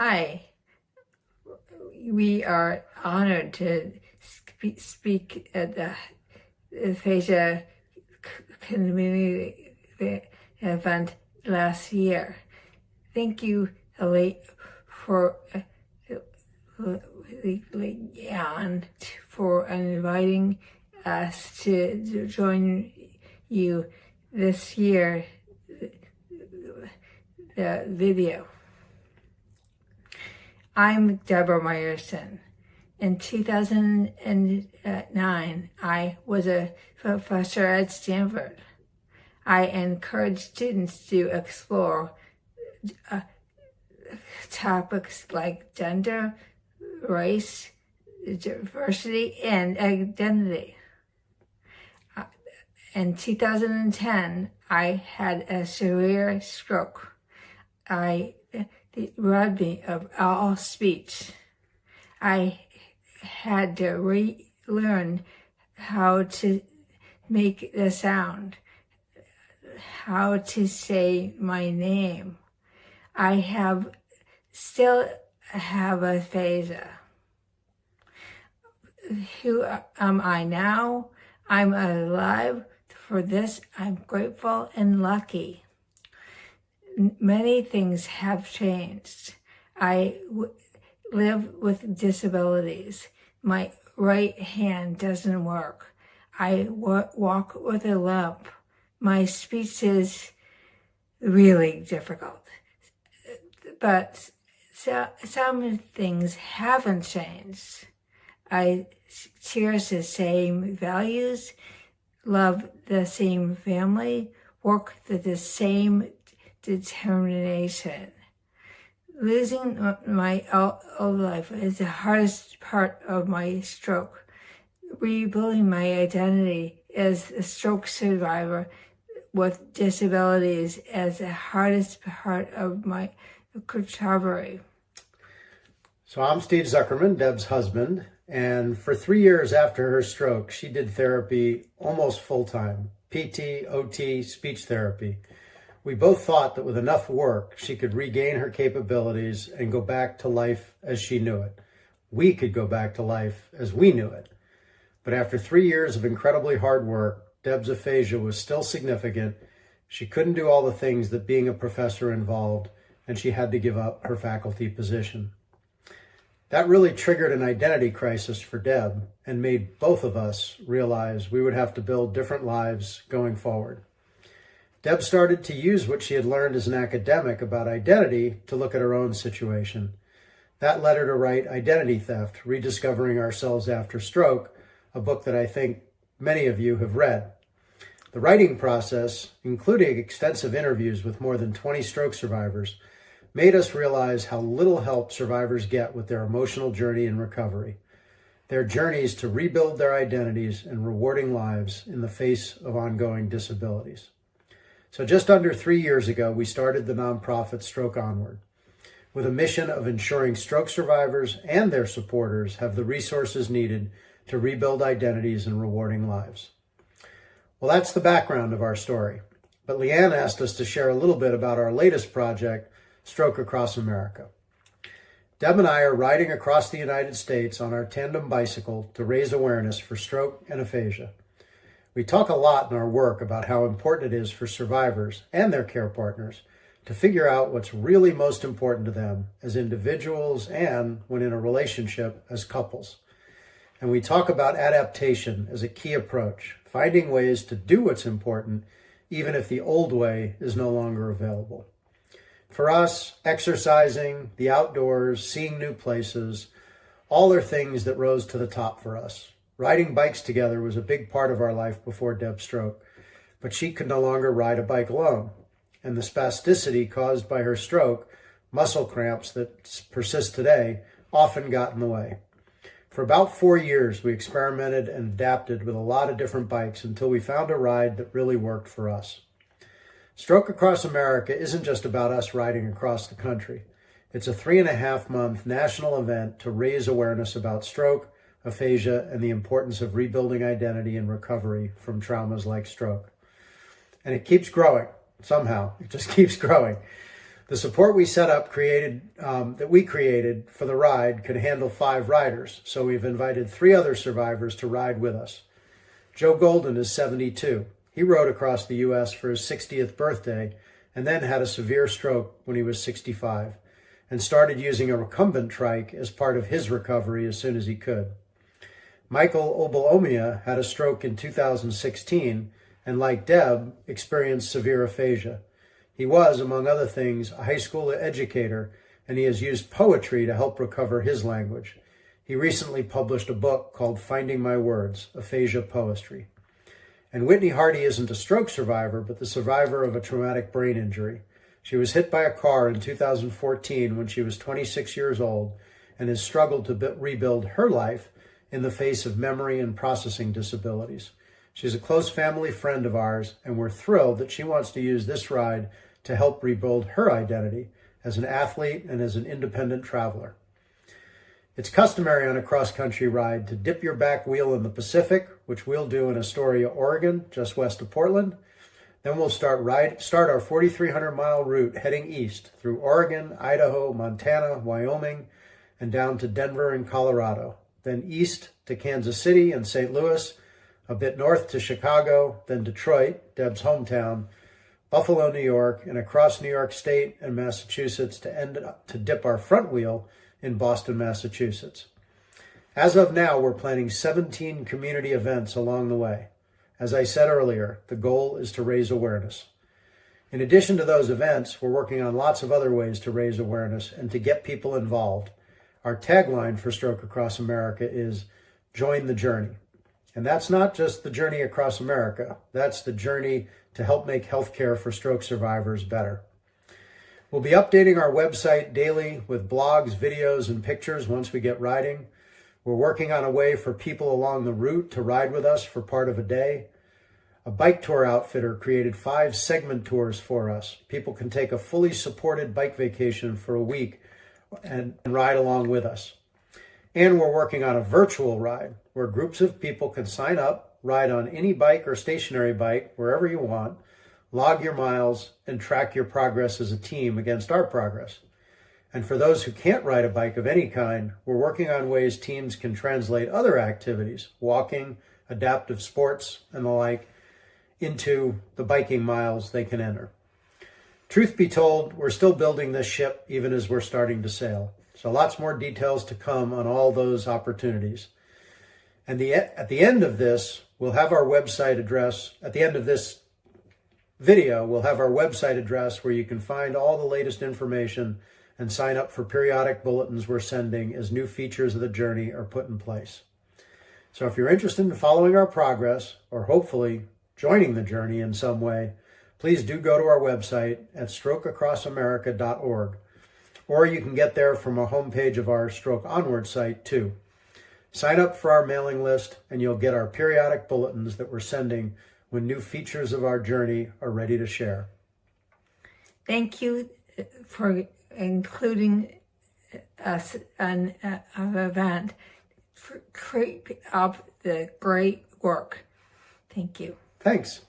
Hi, we are honored to speak at the Aphasia community event last year. Thank you, for Leanne, for inviting us to join you this year. The video. I'm Deborah Meyerson. In 2009, I was a professor at Stanford. I encouraged students to explore topics like gender, race, diversity, and identity. In 2010, I had a severe stroke. It robbed me of all speech. I had to relearn how to make the sound, how to say my name. I still have aphasia. Who am I now? I'm alive. For this, I'm grateful and lucky. Many things have changed. I live with disabilities. My right hand doesn't work. I walk with a limp. My speech is really difficult. But some things haven't changed. I cherish the same values, love the same family, work with the same determination. Losing my old life is the hardest part of my stroke. Rebuilding my identity as a stroke survivor with disabilities is the hardest part of my recovery. So I'm Steve Zuckerman, Deb's husband, and for 3 years after her stroke, she did therapy almost full-time, PT, OT, speech therapy. We both thought that with enough work, she could regain her capabilities and go back to life as she knew it. We could go back to life as we knew it. But after 3 years of incredibly hard work, Deb's aphasia was still significant. She couldn't do all the things that being a professor involved, and she had to give up her faculty position. That really triggered an identity crisis for Deb and made both of us realize we would have to build different lives going forward. Deb started to use what she had learned as an academic about identity to look at her own situation. That led her to write Identity Theft, Rediscovering Ourselves After Stroke, a book that I think many of you have read. The writing process, including extensive interviews with more than 20 stroke survivors, made us realize how little help survivors get with their emotional journey in recovery, their journeys to rebuild their identities and rewarding lives in the face of ongoing disabilities. So just under 3 years ago, we started the nonprofit Stroke Onward with a mission of ensuring stroke survivors and their supporters have the resources needed to rebuild identities and rewarding lives. Well, that's the background of our story. But Leanne asked us to share a little bit about our latest project, Stroke Across America. Deb and I are riding across the United States on our tandem bicycle to raise awareness for stroke and aphasia. We talk a lot in our work about how important it is for survivors and their care partners to figure out what's really most important to them as individuals and, when in a relationship, as couples. And we talk about adaptation as a key approach, finding ways to do what's important, even if the old way is no longer available. For us, exercising, the outdoors, seeing new places, all are things that rose to the top for us. Riding bikes together was a big part of our life before Deb's stroke, but she could no longer ride a bike alone. And the spasticity caused by her stroke, muscle cramps that persist today, often got in the way. For about 4 years, we experimented and adapted with a lot of different bikes until we found a ride that really worked for us. Stroke Across America isn't just about us riding across the country. It's a 3.5-month national event to raise awareness about stroke, aphasia, and the importance of rebuilding identity and recovery from traumas like stroke. And it keeps growing, somehow. It just keeps growing. The support we set up that we created for the ride could handle 5 riders, so we've invited 3 other survivors to ride with us. Joe Golden is 72. He rode across the U.S. for his 60th birthday and then had a severe stroke when he was 65 and started using a recumbent trike as part of his recovery as soon as he could. Michael Obalomia had a stroke in 2016 and, like Deb, experienced severe aphasia. He was, among other things, a high school educator, and he has used poetry to help recover his language. He recently published a book called Finding My Words, Aphasia Poetry. And Whitney Hardy isn't a stroke survivor, but the survivor of a traumatic brain injury. She was hit by a car in 2014 when she was 26 years old and has struggled to rebuild her life in the face of memory and processing disabilities. She's a close family friend of ours, and we're thrilled that she wants to use this ride to help rebuild her identity as an athlete and as an independent traveler. It's customary on a cross-country ride to dip your back wheel in the Pacific, which we'll do in Astoria, Oregon, just west of Portland. Then we'll start our 4,300-mile route heading east through Oregon, Idaho, Montana, Wyoming, and down to Denver and Colorado. Then east to Kansas City and St. Louis, a bit north to Chicago, then Detroit, Deb's hometown, Buffalo, New York, and across New York State and Massachusetts to dip our front wheel in Boston, Massachusetts. As of now, we're planning 17 community events along the way. As I said earlier, the goal is to raise awareness. In addition to those events, we're working on lots of other ways to raise awareness and to get people involved. Our tagline for Stroke Across America is Join the Journey. And that's not just the journey across America. That's the journey to help make healthcare for stroke survivors better. We'll be updating our website daily with blogs, videos, and pictures once we get riding. We're working on a way for people along the route to ride with us for part of a day. A bike tour outfitter created 5 segment tours for us. People can take a fully supported bike vacation for a week and ride along with us. And we're working on a virtual ride where groups of people can sign up, ride on any bike or stationary bike wherever you want, log your miles, and track your progress as a team against our progress. And for those who can't ride a bike of any kind, we're working on ways teams can translate other activities, walking, adaptive sports, and the like, into the biking miles they can enter. Truth be told, we're still building this ship even as we're starting to sail. So lots more details to come on all those opportunities. And at the end of this, we'll have our website address. At the end of this video, we'll have our website address where you can find all the latest information and sign up for periodic bulletins we're sending as new features of the journey are put in place. So if you're interested in following our progress, or hopefully joining the journey in some way, please do go to our website at strokeacrossamerica.org. Or you can get there from a homepage of our Stroke Onward site too. Sign up for our mailing list and you'll get our periodic bulletins that we're sending when new features of our journey are ready to share. Thank you for including us on an event for up the great work. Thank you. Thanks.